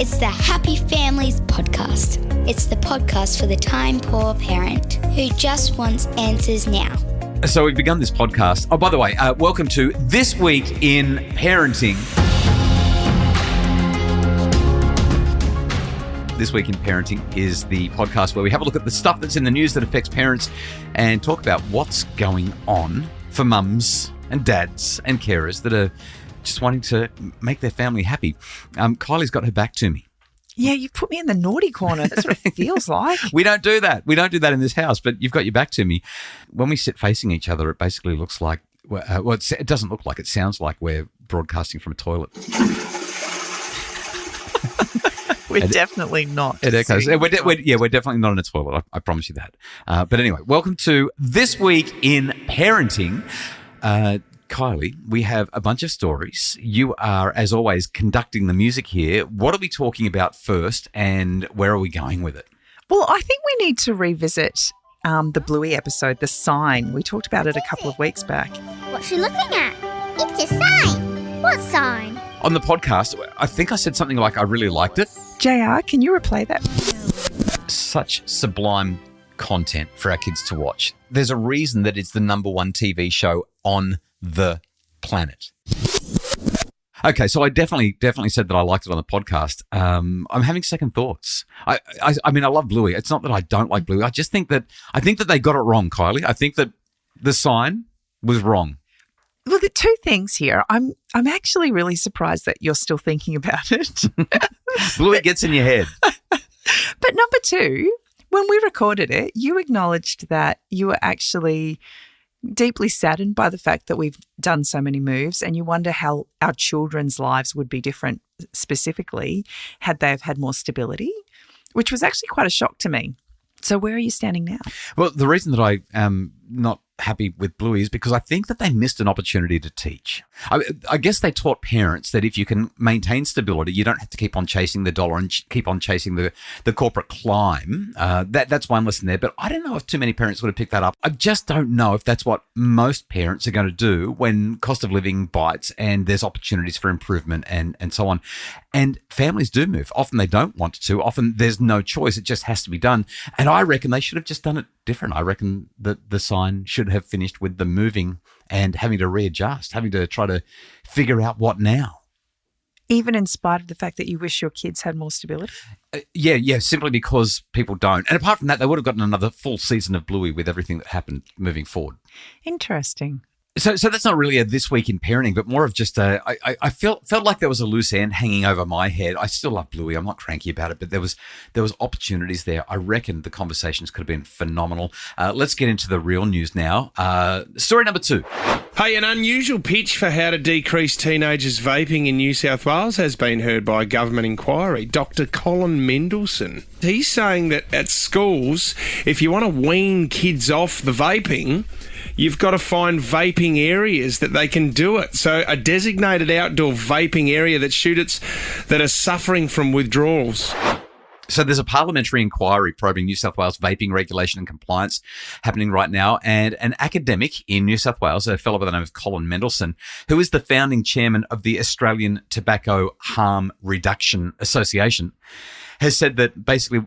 It's the Happy Families Podcast. It's the podcast for the time-poor parent who just wants answers now. So we've begun this podcast. Oh, by the way, welcome to This Week in Parenting. This Week in Parenting is the podcast where we have a look at the stuff that's in the news that affects parents and talk about what's going on for mums and dads and carers that are just wanting to make their family happy. Kylie's got her back to me. Yeah, you've put me in the naughty corner. That's what it feels like. We don't do that. We don't do that in this house, but you've got your back to me. When we sit facing each other, it basically looks like, it doesn't look like, it sounds like we're broadcasting from a toilet. We're definitely not. It echoes. We're definitely not in a toilet. I promise you that. But anyway, welcome to This Week in Parenting. Kylie, we have a bunch of stories. You are, as always, conducting the music here. What are we talking about first and where are we going with it? Well, I think we need to revisit the Bluey episode, The Sign. We talked about it a couple of weeks back. What's she looking at? It's a sign. What sign? On the podcast, I think I said something like I really liked it. JR, can you replay that? Such sublime content for our kids to watch. There's a reason that it's the number one TV show on the planet. Okay, so I definitely said that I liked it on the podcast. I'm having second thoughts. I mean, I love Bluey. It's not that I don't like Bluey. I think that they got it wrong, Kylie. I think that The Sign was wrong. Well, the two things here. I'm actually really surprised that you're still thinking about it. Bluey gets in your head. But number two, when we recorded it, you acknowledged that you were actually deeply saddened by the fact that we've done so many moves, and you wonder how our children's lives would be different specifically had they have had more stability, which was actually quite a shock to me. So where are you standing now? Well, the reason that I am not happy with Bluey is because I think that they missed an opportunity to teach. I guess they taught parents that if you can maintain stability, you don't have to keep on chasing the dollar and keep on chasing the corporate climb. That's one lesson there. But I don't know if too many parents would have picked that up. I just don't know if that's what most parents are going to do when cost of living bites and there's opportunities for improvement and so on. And families do move. Often they don't want to. Often there's no choice. It just has to be done. And I reckon they should have just done it different. I reckon that The Sign should have finished with the moving and having to readjust, having to try to figure out what now. Even in spite of the fact that you wish your kids had more stability? Yeah, simply because people don't. And apart from that, they would have gotten another full season of Bluey with everything that happened moving forward. Interesting. So that's not really a This Week in Parenting, but more of just I felt like there was a loose end hanging over my head. I still love Bluey. I'm not cranky about it, but there was opportunities there. I reckon the conversations could have been phenomenal. Let's get into the real news now. Story number 2. Hey, an unusual pitch for how to decrease teenagers vaping in New South Wales has been heard by a government inquiry. Dr. Colin Mendelsohn. He's saying that at schools, if you want to wean kids off the vaping, you've got to find vaping areas that they can do it. So a designated outdoor vaping area that students that are suffering from withdrawals. So there's a parliamentary inquiry probing New South Wales vaping regulation and compliance happening right now. And an academic in New South Wales, a fellow by the name of Colin Mendelsohn, who is the founding chairman of the Australian Tobacco Harm Reduction Association, has said that basically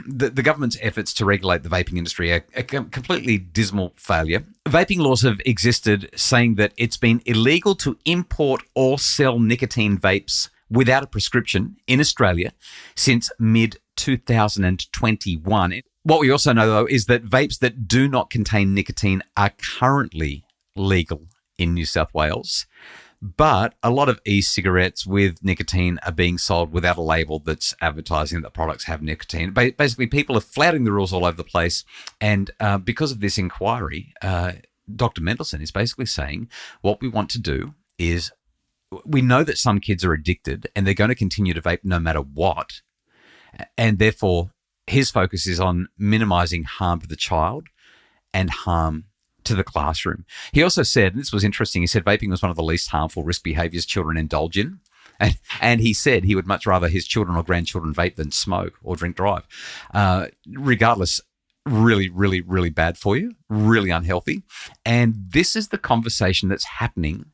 the government's efforts to regulate the vaping industry are a completely dismal failure. Vaping laws have existed saying that it's been illegal to import or sell nicotine vapes without a prescription in Australia since mid-2021. What we also know, though, is that vapes that do not contain nicotine are currently legal in New South Wales. But a lot of e-cigarettes with nicotine are being sold without a label that's advertising that products have nicotine. Basically, people are flouting the rules all over the place. And because of this inquiry, Dr. Mendelsohn is basically saying what we want to do is we know that some kids are addicted and they're going to continue to vape no matter what. And therefore, his focus is on minimizing harm to the child and harm to the classroom. He also said, and this was interesting, he said vaping was one of the least harmful risk behaviours children indulge in. And he said he would much rather his children or grandchildren vape than smoke or drink drive. Regardless, really, really, really bad for you, really unhealthy. And this is the conversation that's happening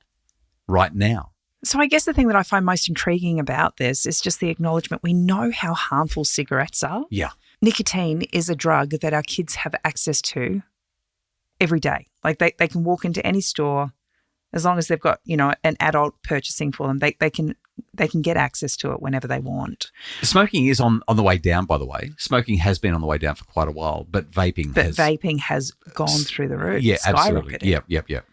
right now. So I guess the thing that I find most intriguing about this is just the acknowledgement. We know how harmful cigarettes are. Yeah. Nicotine is a drug that our kids have access to every day. Like they can walk into any store as long as they've got, an adult purchasing for them. They can get access to it whenever they want. Smoking is on the way down, by the way. Smoking has been on the way down for quite a while, but vaping has gone through the roof. Yeah, absolutely. Skyrocketed. Yep.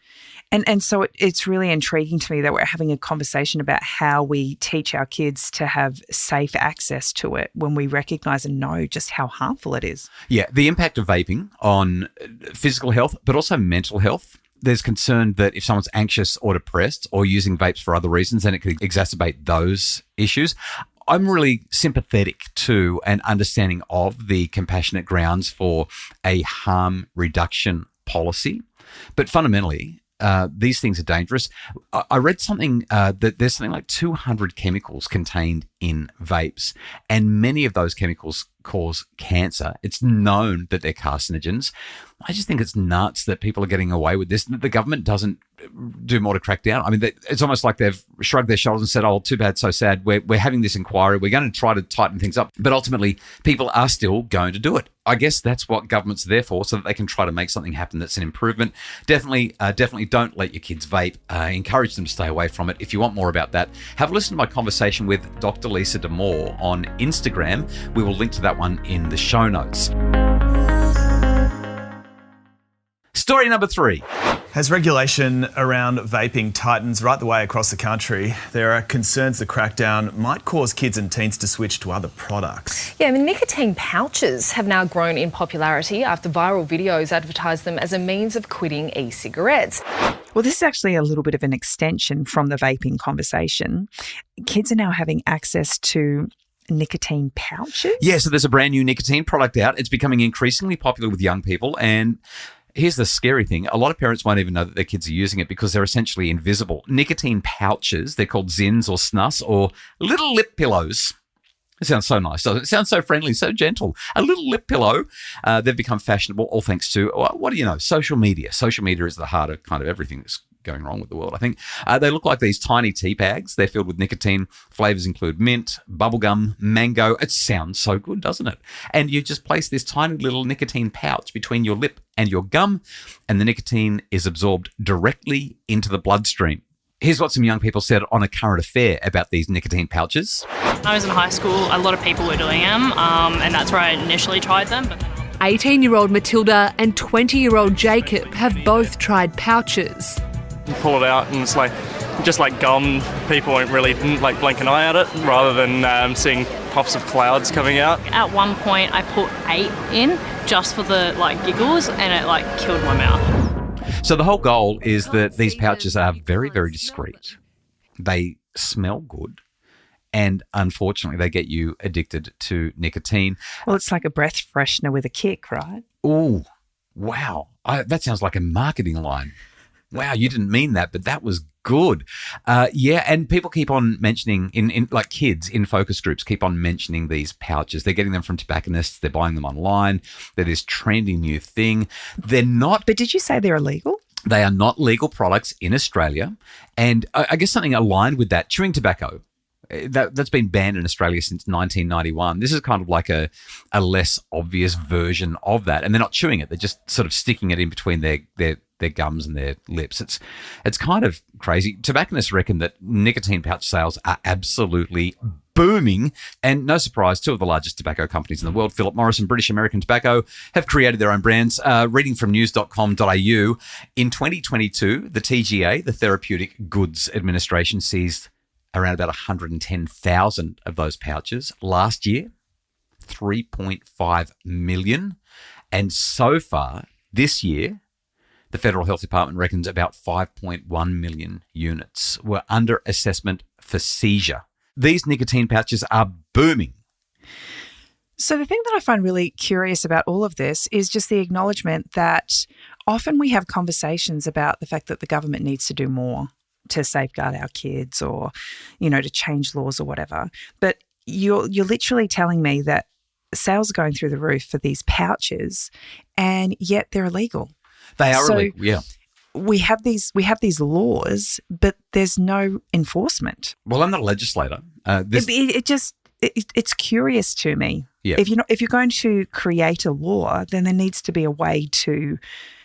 And so it's really intriguing to me that we're having a conversation about how we teach our kids to have safe access to it when we recognise and know just how harmful it is. Yeah, the impact of vaping on physical health, but also mental health. There's concern that if someone's anxious or depressed or using vapes for other reasons, then it could exacerbate those issues. I'm really sympathetic to and understanding of the compassionate grounds for a harm reduction policy. But fundamentally, these things are dangerous. I read something that there's something like 200 chemicals contained in vapes, and many of those chemicals cause cancer. It's known that they're carcinogens. I just think it's nuts that people are getting away with this, that the government doesn't do more to crack down. I mean, it's almost like they've shrugged their shoulders and said, oh, too bad, so sad. We're having this inquiry. We're going to try to tighten things up. But ultimately, people are still going to do it. I guess that's what government's there for, so that they can try to make something happen that's an improvement. Definitely don't let your kids vape. Encourage them to stay away from it. If you want more about that, have a listen to my conversation with Dr. Lisa D'Amore on Instagram. We will link to that one in the show notes. Story number 3. As regulation around vaping tightens right the way across the country, there are concerns the crackdown might cause kids and teens to switch to other products. Yeah, nicotine pouches have now grown in popularity after viral videos advertise them as a means of quitting e-cigarettes. Well, this is actually a little bit of an extension from the vaping conversation. Kids are now having access to nicotine pouches. Yeah, so there's a brand new nicotine product out. It's becoming increasingly popular with young people, and here's the scary thing. A lot of parents won't even know that their kids are using it because they're essentially invisible. Nicotine pouches, they're called zyns or snus or little lip pillows. It sounds so nice, doesn't it? It sounds so friendly, so gentle. A little lip pillow. They've become fashionable, all thanks to, what do you know, social media. Social media is the heart of kind of everything that's going wrong with the world, I think. They look like these tiny tea bags. They're filled with nicotine. Flavors include mint, bubblegum, mango. It sounds so good, doesn't it? And you just place this tiny little nicotine pouch between your lip and your gum, and the nicotine is absorbed directly into the bloodstream. Here's what some young people said on A Current Affair about these nicotine pouches. I was in high school, a lot of people were doing them, and that's where I initially tried them. But 18-year-old Matilda and 20-year-old Jacob have both tried pouches. You pull it out and it's just like gum. People won't really blink an eye at it rather than seeing puffs of clouds coming out. at one point I put 8 in just for the giggles, and it killed my mouth. So the whole goal is that these pouches are very, very discreet. They smell good. And unfortunately, they get you addicted to nicotine. Well, it's like a breath freshener with a kick, right? Oh, wow. That sounds like a marketing line. Wow, you didn't mean that, but that was good. Yeah, and people keep on mentioning, in like kids in focus groups, keep on mentioning these pouches. They're getting them from tobacconists. They're buying them online. They're this trendy new thing. They're not... But did you say they're illegal? They are not legal products in Australia. And I guess something aligned with that, chewing tobacco. That's been banned in Australia since 1991. This is kind of like a less obvious version of that. And they're not chewing it. They're just sort of sticking it in between their gums and their lips. It's kind of crazy. Tobacconists reckon that nicotine pouch sales are absolutely booming. And no surprise, 2 of the largest tobacco companies in the world, Philip Morris and British American Tobacco, have created their own brands. Reading from news.com.au, in 2022, the TGA, the Therapeutic Goods Administration, seized around about 110,000 of those pouches. Last year, 3.5 million. And so far, this year, the Federal Health Department reckons about 5.1 million units were under assessment for seizure. These nicotine pouches are booming. So the thing that I find really curious about all of this is just the acknowledgement that often we have conversations about the fact that the government needs to do more to safeguard our kids or, to change laws or whatever. But you're literally telling me that sales are going through the roof for these pouches and yet they're illegal. They are illegal, yeah. we have these laws, but there's no enforcement. Well, I'm not a legislator. It's curious to me. Yeah. If you're going to create a law, then there needs to be a way to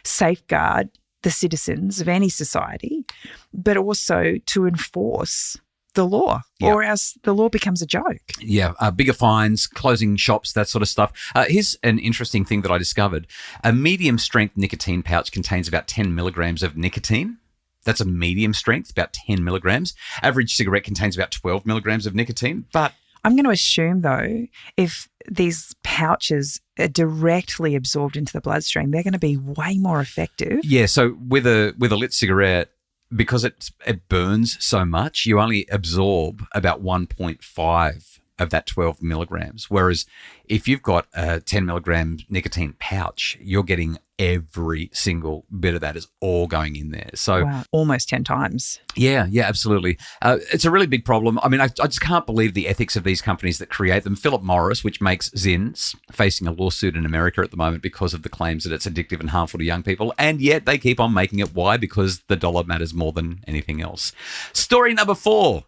safeguard the citizens of any society, but also to enforce the law, or else the law becomes a joke. Yeah, bigger fines, closing shops, that sort of stuff. Here's an interesting thing that I discovered. A medium-strength nicotine pouch contains about 10 milligrams of nicotine. That's a medium strength, about 10 milligrams. Average cigarette contains about 12 milligrams of nicotine, but I'm going to assume, though, if these pouches are directly absorbed into the bloodstream, they're going to be way more effective. Yeah, so with a lit cigarette, because it burns so much, you only absorb about 1.5 of that 12 milligrams. Whereas if you've got a 10 milligram nicotine pouch, you're getting every single bit of that is all going in there. So wow, almost 10 times. Yeah, absolutely. It's a really big problem. I mean, I just can't believe the ethics of these companies that create them. Philip Morris, which makes Zyns, facing a lawsuit in America at the moment because of the claims that it's addictive and harmful to young people. And yet they keep on making it. Why? Because the dollar matters more than anything else. Story number 4.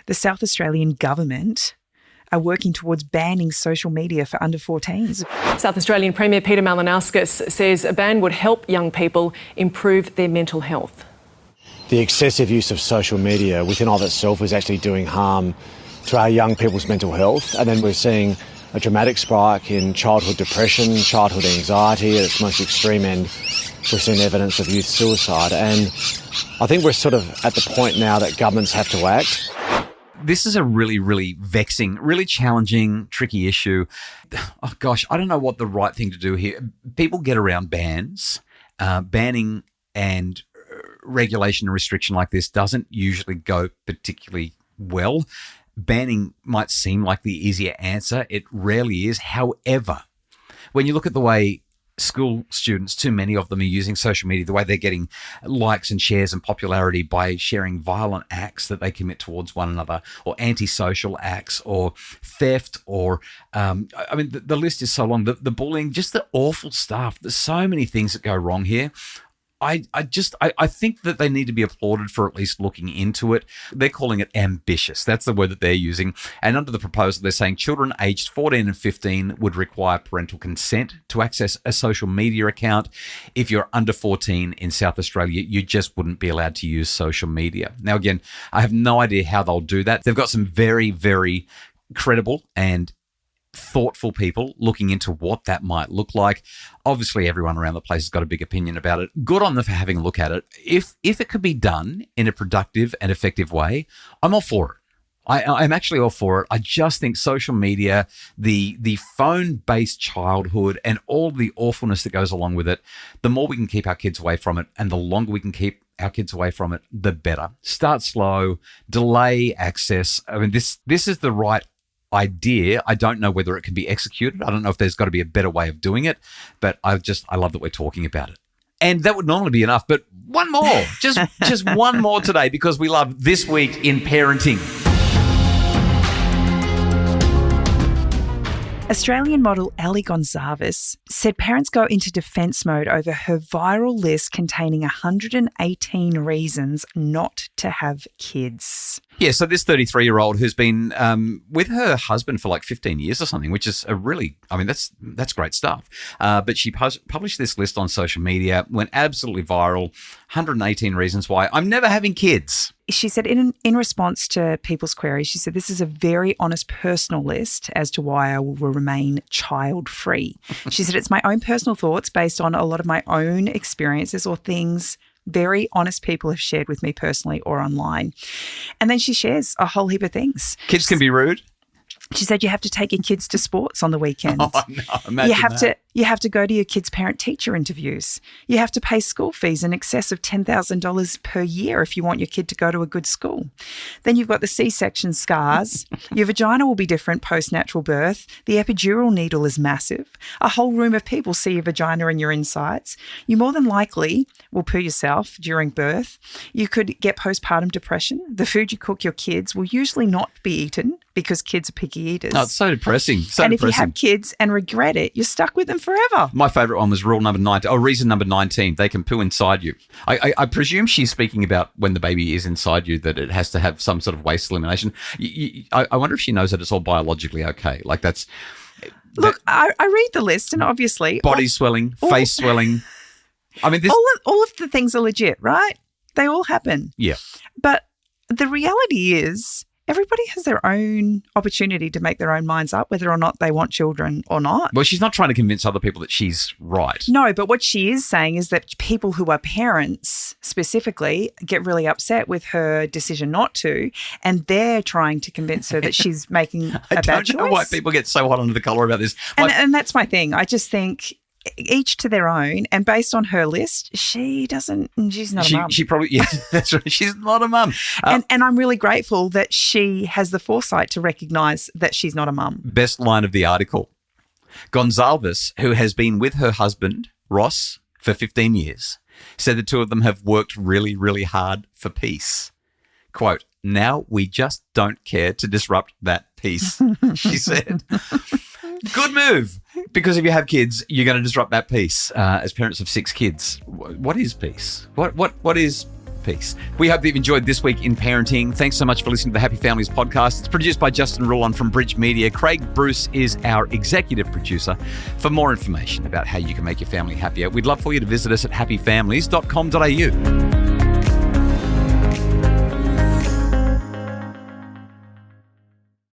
The South Australian government are working towards banning social media for under 14s. South Australian Premier Peter Malinauskas says a ban would help young people improve their mental health. The excessive use of social media within of itself is actually doing harm to our young people's mental health. And then we're seeing a dramatic spike in childhood depression, childhood anxiety at its most extreme end. We're seeing evidence of youth suicide. And I think we're sort of at the point now that governments have to act. This is a really, really vexing, really challenging, tricky issue. Oh, gosh, I don't know what the right thing to do here. People get around bans. Banning and regulation and restriction like this doesn't usually go particularly well. Banning might seem like the easier answer. It rarely is. However, when you look at the way school students, too many of them are using social media, the way they're getting likes and shares and popularity by sharing violent acts that they commit towards one another, or antisocial acts, or theft, or I mean, the list is so long. The bullying, just the awful stuff. There's so many things that go wrong here. I think that they need to be applauded for at least looking into it. They're calling it ambitious. That's the word that they're using. And under the proposal, they're saying children aged 14 and 15 would require parental consent to access a social media account. If you're under 14 in South Australia, you just wouldn't be allowed to use social media. Now, again, I have no idea how they'll do that. They've got some very, very credible and thoughtful people looking into what that might look like. Obviously, everyone around the place has got a big opinion about it. Good on them for having a look at it. If it could be done in a productive and effective way, I'm all for it. I'm actually all for it. I just think social media, the phone-based childhood and all the awfulness that goes along with it, the more we can keep our kids away from it and the longer we can keep our kids away from it, the better. Start slow, delay access. I mean, this is the right idea. I don't know whether it can be executed. I don't know if there's got to be a better way of doing it, but I love that we're talking about it. And that would normally be enough, but one more, just one more today, because we love This Week in Parenting. Australian model Ali Gonzalez said parents go into defence mode over her viral list containing 118 reasons not to have kids. Yeah, so this 33-year-old who's been with her husband for like 15 years or something, which is that's great stuff. But she published this list on social media, went absolutely viral, 118 reasons why I'm never having kids. She said in response to people's queries, she said, this is a very honest personal list as to why I will remain child-free. She said, it's my own personal thoughts based on a lot of my own experiences or things very honest people have shared with me personally or online. And then she shares a whole heap of things. Kids can be rude. She said you have to take your kids to sports on the weekend. Oh, no, imagine you have to go to your kids' parent-teacher interviews. You have to pay school fees in excess of $10,000 per year if you want your kid to go to a good school. Then you've got the C-section scars. Your vagina will be different post-natural birth. The epidural needle is massive. A whole room of people see your vagina and your insides. You more than likely will poo yourself during birth. You could get postpartum depression. The food you cook your kids will usually not be eaten because kids are picky eaters. Oh, it's so depressing. And if you have kids and regret it, you're stuck with them forever. My favourite one was reason number 19. They can poo inside you. I presume she's speaking about when the baby is inside you, that it has to have some sort of waste elimination. I wonder if she knows that it's all biologically okay. Like that's... Look, I read the list and obviously... Body swelling, face swelling. I mean, all of the things are legit, right? They all happen. Yeah. But the reality is everybody has their own opportunity to make their own minds up whether or not they want children or not. Well, she's not trying to convince other people that she's right. No, but what she is saying is that people who are parents specifically get really upset with her decision not to, and they're trying to convince her that she's making a bad choice. I don't know why people get so hot under the collar about this. And that's my thing. I just think each to their own, and based on her list, she's not a mum. She probably, yeah, that's right. She's not a mum. And I'm really grateful that she has the foresight to recognise that she's not a mum. Best line of the article. Gonzalez, who has been with her husband, Ross, for 15 years, said the two of them have worked really, really hard for peace. Quote, now we just don't care to disrupt that peace, she said. Good move. Because if you have kids, you're going to disrupt that peace. As parents of 6 kids, what is peace? What is peace? We hope that you've enjoyed this week in parenting. Thanks so much for listening to the Happy Families podcast. It's produced by Justin Rulon from Bridge Media. Craig Bruce is our executive producer. For more information about how you can make your family happier, we'd love for you to visit us at happyfamilies.com.au.